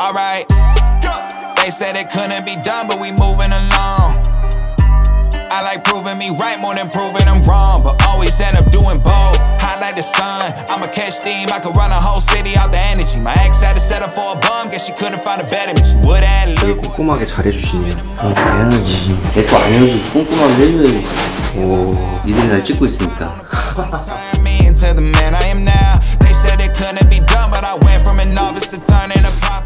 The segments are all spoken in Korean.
Alright, they said it couldn't be done, but we moving along. I like proving me right more than proving I'm wrong, but always end up doing both. Hot like the sun, I'ma catch steam, I could run a whole city out the energy. My ex had to settle for a bum, guess she couldn't find a better me. She would have lived. 꼼꼼하게 잘해주시네요. 당연하지. 내 거 아니어도 꼼꼼하게 해줘야지. 오, 니들이 날 찍고 있으니까.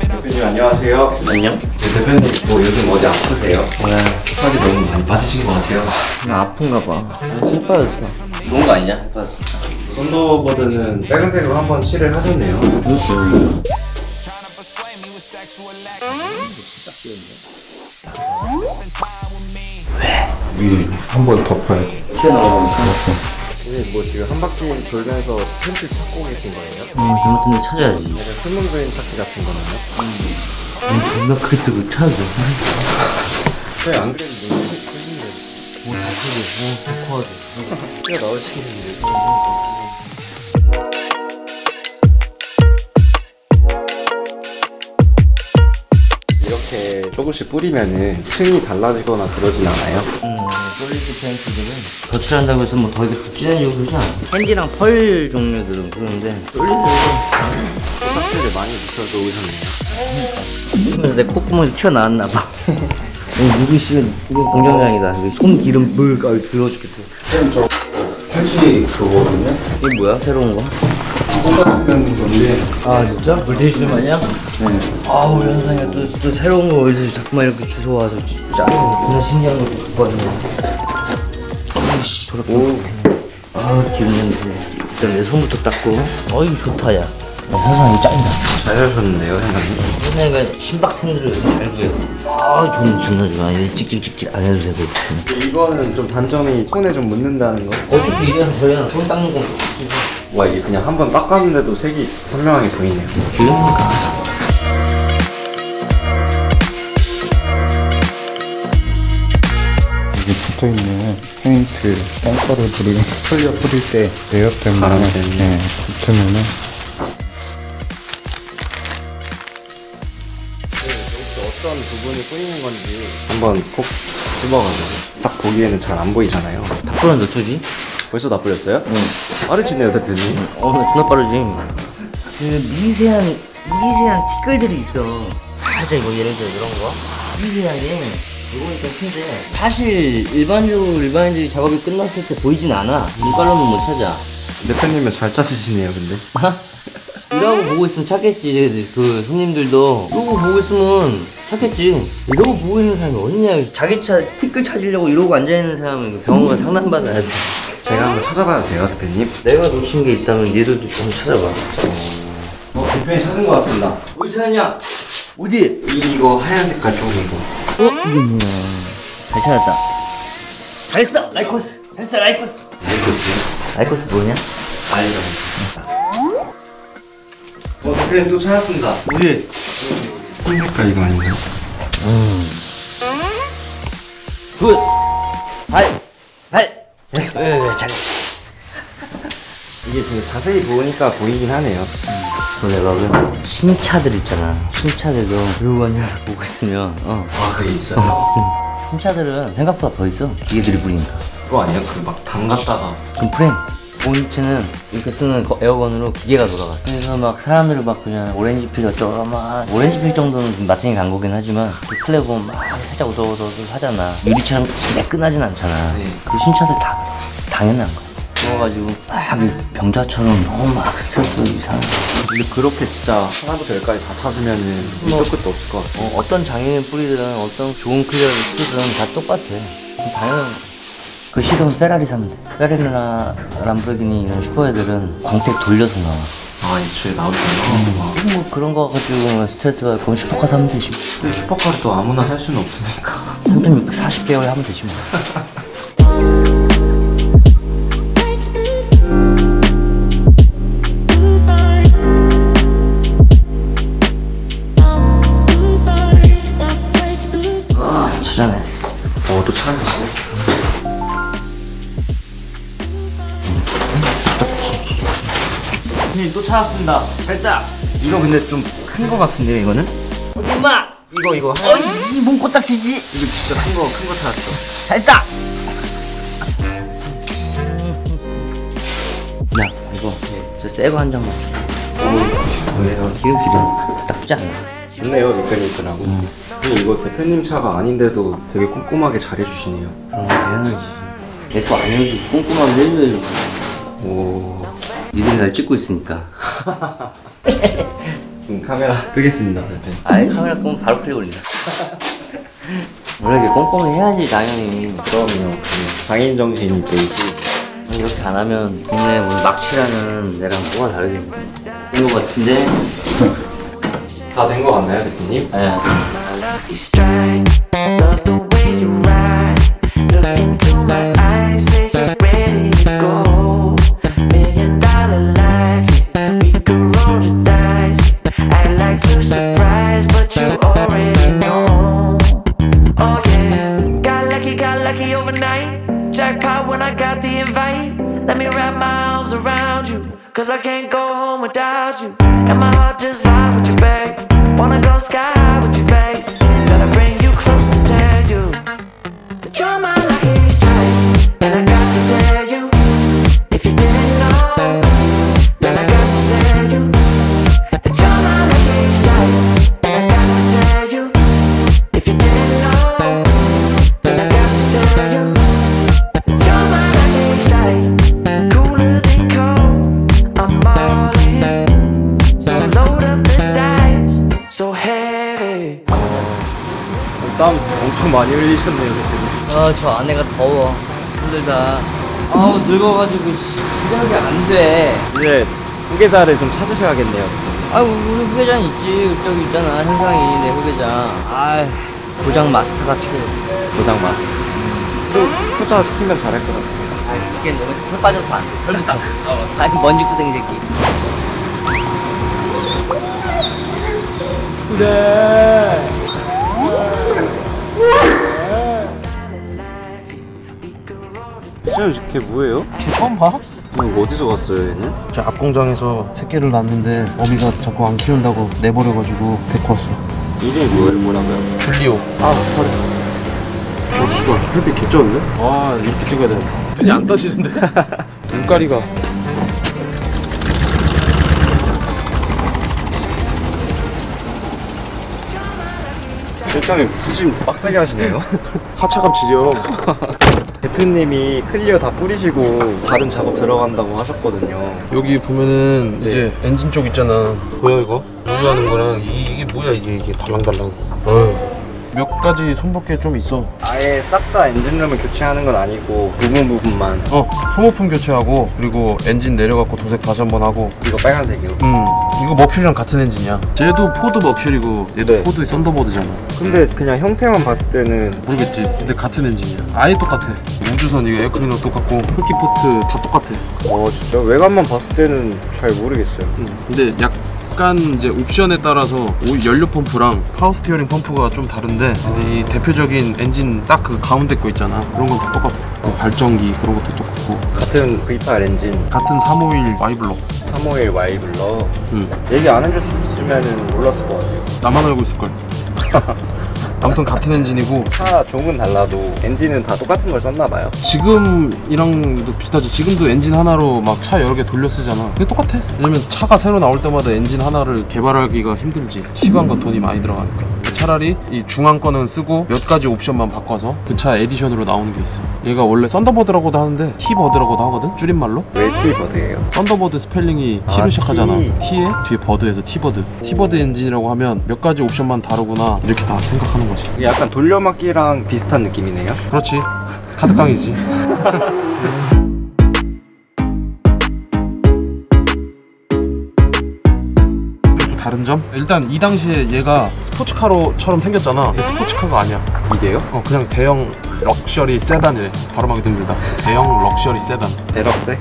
대표님 안녕하세요. 안녕. 대표님 뭐 요즘 어디 아프세요? 살이 너무 많이 빠지신 것 같아요. 나 아픈가 봐. 살 빠졌어. 좋은 거 아니냐? 살 빠졌어. 썬더버드는 빨간색으로 한번 칠을 하셨네요. 위 한 번 덮어야 돼. 튀어나오니까. 뭐 지금 한 바퀴 돌면서 펜트 찾고 계신 거예요? 잘못된 데 찾아야지. 약간 숨은 찾기 같은 거나요? 존나 크게 뜨고 찾아줘. 네, 안 그래도 눈이 크신데 뭐 다치고, 코하고. 뛰어나오시는데 이렇게 조금씩 뿌리면은 층이 달라지거나 그러진 않아요? 솔리드 페인트들은 덧칠한다고 해서 뭐 더 이렇게 진해지고 그러지 않아. 캔디랑 펄 종류들은 그런데 솔리드는 싹스를 많이 묻혀서 오셨네요. 그래서 내 콧구멍에서 튀어나왔나봐. 누구 씨는 이게 공정장이다. 손 기름 물 들어 죽겠어. 쌤, 저 편지 그거거든요? 이게 뭐야? 새로운 거? 똑같은 건데. 아 진짜? 물티슈 마냥? 네. 아 우리 현상이가 또 새로운 거 어디서 자꾸만 이렇게 주워와서 진짜 그냥 신기한 거 갖고 왔네. 아이씨 저렇게 아 기분 냄새. 일단 내 손부터 닦고. 어이 좋다 야. 현상이 짱이다. 잘 하셨는데요, 생각님? 현상이가 신박템들을 잘 구해요. 아 존나 좋아. 찍찍찍찍 안 해도 되고. 이거는 좀 단점이 손에 좀 묻는다는 거? 어차피 이래서 저래야 손 닦는 거. 와, 이게 그냥 한 번 닦았는데도 색이 선명하게 보이네요. 그러니까. 여기 붙어있는 페인트 똥가루 뿌리고 흘려 뿌릴 때 에어 때문에 바람 때문에. 네, 붙으면은 어떤 부분이 뿌리는 건지 한번 꼭 찝어가지고 딱 보기에는 잘 안 보이잖아요. 탁구는 몇 초지? 벌써 다 뿌렸어요? 응. 빠르시네요, 대표님. 나 존나 빠르지. 그 미세한 티끌들이 있어. 살짝 뭐 예를 들어 그런 거. 미세하게 요거니까 큰데 사실 일반인들이 작업이 끝났을 때 보이진 않아. 눈깔로는 못 찾아. 대표님은 잘 짜주시네요, 근데. 이러고 보고 있으면 찾겠지. 그 손님들도 이러고 보고 있으면 찾겠지. 이러고 보고 있는 사람이 어딨냐. 자기 차 티끌 찾으려고 이러고 앉아있는 사람은 병원 가서 상담받아야 돼. 제가 한번 찾아봐도 돼요, 대표님? 내가 놓친 게 있다면 니들도 좀 찾아봐. 대표님 찾은 것 같습니다. 어디 찾았냐? 어디? 이거 하얀 색깔 쪽에 이거. 이게 뭐야? 잘 찾았다. 잘했어! 라이코스! 잘했어 라이코스! 알겠어요? 라이코스 뭐냐? 알죠. 대표님 또 찾았습니다. 어디? 흰 색깔 이거 아닌가요? 굿! 잘했어. 이게 되게 자세히 보니까 보이긴 하네요. 내가 그 신차들 있잖아. 신차들도 들고 앉아서 보고 있으면 아, 그게 있어요? 신차들은 생각보다 더 있어. 기계들이 부리니까. 그거 아니에요? 그 막 담갔다가 그럼 프레임 본체는 이렇게 쓰는 에어건으로 기계가 돌아가. 그래서 막 사람들이 막 그냥 오렌지 필 어쩌고 막 오렌지 필 정도는 마탱이 간 거긴 하지만 그 클레 보면 막 살짝 우더우더 하잖아. 유리처럼 매끈하진 않잖아. 네. 그 신차들 다 그래. 당연한 거야. 그래가지고 막 병자처럼 너무 막 스트레스 이상해. 근데 그렇게 진짜 하나부터 열까지 다 찾으면은 밑도 끝도 없을 것 같아요. 어떤 장애인 뿌리든 어떤 좋은 클리어를 쓰든 다 똑같아. 당연한 거야. 그 싫으면 페라리 사면 돼. 페라리나 람보르기니 이런 슈퍼애들은 광택 돌려서 나와. 아, 애초에 나오잖아요. 뭐 그런 거 가지고 스트레스 받고 그럼 슈퍼카 사면 되지. 근데 슈퍼카를 또 아무나 살 수는 없으니까. 3,640개월 하면 되지 뭐. 찾아냈어. 또 찾았어요? 또 찾았습니다. 됐다. 이거 근데 좀 큰 거 같은데요, 이거는? 엄마! 이거 어이, 몸 코딱지지? 이거 진짜 큰 거 찾았어. 잘했다! 야, 이거 저 새 거 한 장만 줄게. 왜요? 기름 나쁘지 않아. 좋네요, 메커니즘하고. 근데 이거 대표님 차가 아닌데도 되게 꼼꼼하게 잘해주시네요. 당연하지. 내 거 아니어도 꼼꼼하게 해줘야지. 오. 니들이 날 찍고 있으니까. 카메라 끄겠습니다, 대표님. 아이, 카메라 끄면 바로 클릭 올린다. 원래 이렇게 꼼꼼히 해야지, 당연히. 그럼요. 장인 정신이 베이스. 이렇게 안 하면 동네 뭐 막치라는 애랑 뭐가 다르겠네. 된거 같은데? 다 된 거 같나요, 대표님? 네. lucky strike. Love the way you ride. Look into my eyes, say you're ready to go. $1 million life, yeah. We could roll the dice. Act like you're surprised, but you already know. Oh yeah, got lucky overnight. Jackpot when I got the invite. Let me wrap my arms around you, 'cause I can't go home without you. And my heart just vibe with you, babe. Wanna go sky high with you, babe. Gotta bring you close to tell you that you're my lucky strike. And I got to tell you, if you didn't know, then I got to tell you that you're my lucky strike. And I got to tell you, if you didn't know, then I got to tell you that you're my lucky strike. Cooler than cold, I'm all in. So load up the dice, so heavy. 땀 엄청 많이 흘리셨네요, 대표님. 저 안에가 더워. 힘들다. 아우, 늙어가지고, 기억이 안 돼. 이제 후계자를 좀 찾으셔야겠네요. 아유, 우리 후계장 있지. 저기 있잖아. 현상이 내 후계장. 아, 고장 마스터가 필요해. 도장 마스터. 좀 후자 시키면 잘할 것 같습니다. 아, 이게 너무 털 빠져서 안 돼. 털렸다. 아니, 먼지 구덩이 새끼. 시험 걔 뭐예요? 걔 처음 봐? 이거 어디서 왔어요, 얘는? 저 앞공장에서 새끼를 낳았는데 어미가 자꾸 안 키운다고 내버려가지고 데리고 왔어. 이름이 뭐라고요? 줄리오. 아, 허리. 씨발 햇빛 개쩌는데? 아, 이렇게 찍어야 되나? 눈이 안 떠지는데? 눈가리가. 실장님 굳이 빡세게 하시네요. 하차감 지려. 대표님이 클리어 다 뿌리시고 다른 작업 들어간다고 하셨거든요. 여기 보면은 네. 이제 엔진 쪽 있잖아. 보여 이거? 여기 하는 거랑 이게 뭐야 이게 달랑달랑. 몇 가지 손볼게 좀 있어. 아예 싹 다 엔진룸을 교체하는 건 아니고 부분만. 소모품 교체하고 그리고 엔진 내려갖고 도색 다시 한번 하고. 이거 빨간색이요. 이거 머큐리랑 같은 엔진이야. 쟤도 포드 머큐리고 얘도 네. 포드 썬더버드잖아. 근데 그냥 형태만 봤을 때는 모르겠지. 근데 같은 엔진이야. 아예 똑같아. 우주선 이거 에어클리너 똑같고 흡기 포트 다 똑같아. 진짜 외관만 봤을 때는 잘 모르겠어요. 근데 약간 이제 옵션에 따라서 연료 펌프랑 파워 스티어링 펌프가 좀 다른데 이 대표적인 엔진 딱 그 가운데 거 있잖아. 그런 건 다 똑같아. 발전기 그런 것도 똑같고 같은 V8 엔진 같은 351 와이블럭. 351 와이블러. 얘기 안 해줬으면 몰랐을 것 같아요. 나만 알고 있을걸. 아무튼 같은 엔진이고 차 종은 달라도 엔진은 다 똑같은 걸 썼나봐요. 지금이랑도 비슷하지. 지금도 엔진 하나로 막 차 여러 개 돌려 쓰잖아. 그게 똑같아. 왜냐면 차가 새로 나올 때마다 엔진 하나를 개발하기가 힘들지. 시간과 돈이 많이 들어가니까. 차라리 이 중앙 거는 쓰고 몇 가지 옵션만 바꿔서 그 차 에디션으로 나오는 게 있어. 얘가 원래 썬더버드라고도 하는데 T버드라고도 하거든? 줄임말로. 왜 T버드예요? 썬더버드 스펠링이 T로 시작하잖아. T에 뒤에 버드에서 T버드. T버드 엔진이라고 하면 몇 가지 옵션만 다르구나 이렇게 다 생각하는 거지. 이게 약간 돌려막기랑 비슷한 느낌이네요. 그렇지. 카드깡이지. 다른 점? 일단 이 당시에 얘가 스포츠카로처럼 생겼잖아. 이게 스포츠카가 아니야. 이게요? 그냥 대형 럭셔리 세단이래. 발음하기 힘들다. 대형 럭셔리 세단. 데럭세?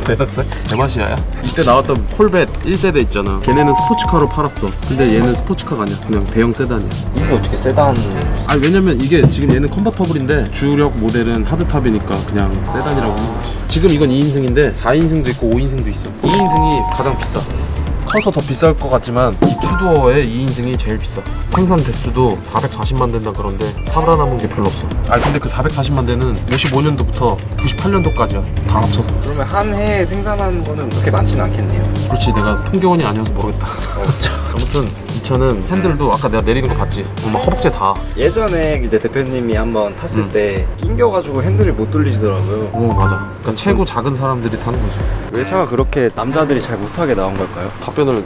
대박세? 대마시아야? 이때 나왔던 콜벳 1세대 있잖아. 걔네는 스포츠카로 팔았어. 근데 얘는 스포츠카가 아니야. 그냥 대형 세단이야. 이게 어떻게 세단? 아니 왜냐면 이게 지금 얘는 컨버터블인데 주력 모델은 하드탑이니까 그냥 세단이라고 하는 거지. 지금 이건 2인승인데 4인승도 있고 5인승도 있어. 2인승이 가장 비싸. 커서 더 비쌀 것 같지만 이 투도어의 2인승이 제일 비싸. 생산 대수도 440만 대인가 그런데 살아남은 게 별로 없어. 아니 근데 그 440만 대는 55년도부터 98년도까지야. 다 합쳐서. 그러면 한 해에 생산하는 거는 그렇게 많지는 않겠네요. 그렇지, 내가 통계원이 아니어서 모르겠다. 아무튼 이 차는 핸들도 아까 내가 내리는 거 봤지? 막 허벅지 다. 예전에 이제 대표님이 한번 탔을 때 낑겨가지고 핸들을 못 돌리시더라고요. 맞아. 그러니까 체구 작은 사람들이 타는 거지. 왜 차가 그렇게 남자들이 잘 못하게 나온 걸까요? 답변을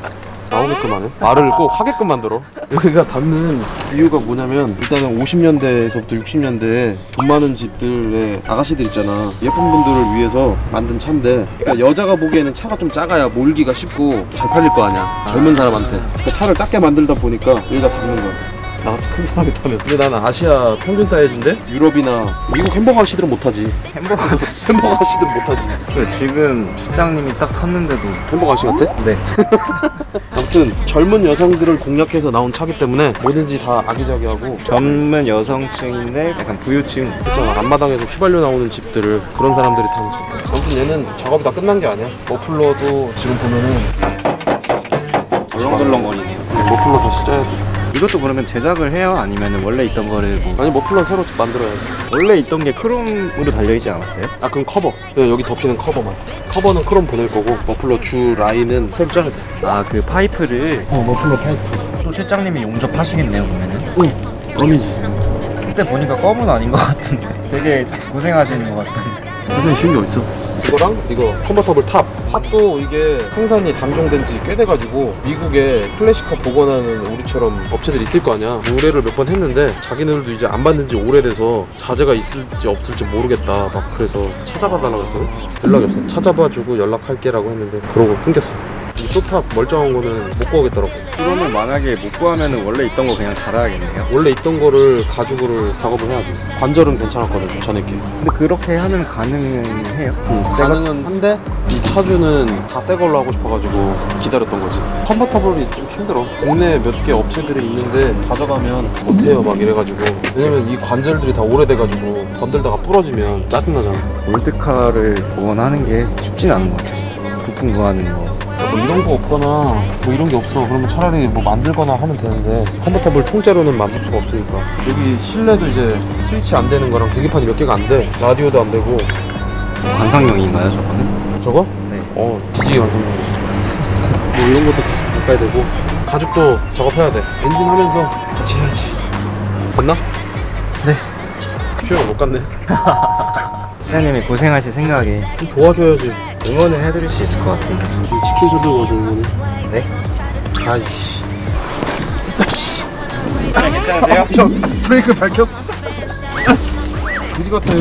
나오게끔 하네. 말을 꼭 하게끔 만들어. 여기가 닿는 이유가 뭐냐면 일단은 50년대에서부터 60년대에 돈 많은 집들의 아가씨들 있잖아. 예쁜 분들을 위해서 만든 차인데, 그러니까 여자가 보기에는 차가 좀 작아야 몰기가 쉽고 잘 팔릴 거 아니야, 젊은 사람한테. 그러니까 차를 작게 만들다 보니까 여기가 닿는 거야. 나같이 큰 사람이 타면. 근데 나는 아시아 평균 사이즈인데 유럽이나 미국 햄버거 아저씨들은 못하지. 햄버거 아저씨들은 못하지. 지금 실장님이 딱 탔는데도 햄버거 아저씨 같아? 네. 아무튼 젊은 여성들을 공략해서 나온 차기 때문에 뭐든지 다 아기자기하고. 젊은 여성층인데 약간 부유층. 있잖아, 앞마당에서 휘발유 나오는 집들을 그런 사람들이 타는 차. 아무튼 얘는 작업이 다 끝난 게 아니야. 머플러도 지금 보면은 덜렁덜렁거리네요. 머플러 다시 짜야 돼. 이것도 그러면 제작을 해요? 아니면 원래 있던 거를 뭐 아니 머플러 새로 만들어야지. 원래 있던 게 크롬으로 달려있지 않았어요? 아 그럼 커버. 여기 덮이는 커버만. 커버는 크롬 보낼 거고 머플러 주 라인은 새로 짜야 돼. 아 그 파이프를. 머플러 파이프. 또 실장님이 용접하시겠네요 그러면은? 응. 껌이지. 그때 보니까 껌은 아닌 것 같은데 되게 고생하시는 것 같은데. 무슨 쉬운 게 어딨어? 이거랑 이거 컨버터블 탑도 이게 생산이 단종된 지 꽤 돼가지고 미국에 클래식카 복원하는 우리처럼 업체들이 있을 거 아니야. 의뢰를 몇 번 했는데 자기네들도 이제 안 받는 지 오래돼서 자재가 있을지 없을지 모르겠다 막 그래서 찾아봐 달라고 했거든. 연락이 없어. 찾아봐주고 연락할게 라고 했는데 그러고 끊겼어. 이 소탑 멀쩡한 거는 못 구하겠더라고. 그러면 만약에 못 구하면은 원래 있던 거 그냥 달아야겠네요. 원래 있던 거를 가지고를 작업을 해야지. 관절은 괜찮았거든 전에 게. 근데 그렇게 하면 가능해요? 가능은 한데 이 차주는 다 새 걸로 하고 싶어가지고 기다렸던 거지. 컨버터블이 좀 힘들어. 국내에 몇 개 업체들이 있는데 가져가면 못해요 막 이래가지고. 왜냐면 이 관절들이 다 오래돼가지고 건들다가 부러지면 짜증나잖아. 올드카를 복원하는 게 쉽진 않은 것 같아요 진짜. 부품 구하는 거. 뭐 이런 거 없거나 뭐 이런 게 없어 그러면 차라리 뭐 만들거나 하면 되는데 컨버터블 통째로는 만들 수가 없으니까. 여기 실내도 이제 스위치 안 되는 거랑 계기판이 몇 개가 안 돼. 라디오도 안 되고. 관상용인가요 저거는? 저거? 네. 뒤지게 완성형이지. 뭐 이런 것도 같이 바꿔야 되고 가죽도 작업해야 돼. 엔진 하면서 같이 해야지. 됐나? 네. 표현 못 갔네. 실장님이 고생하실 생각에 좀 도와줘야지. 응원을 해드릴 수 있을 것 같은데. 치킨 사들고 가서 이거는. 네? 아이씨. 괜찮으세요? 형 브레이크 밟혔어. 그지 같아.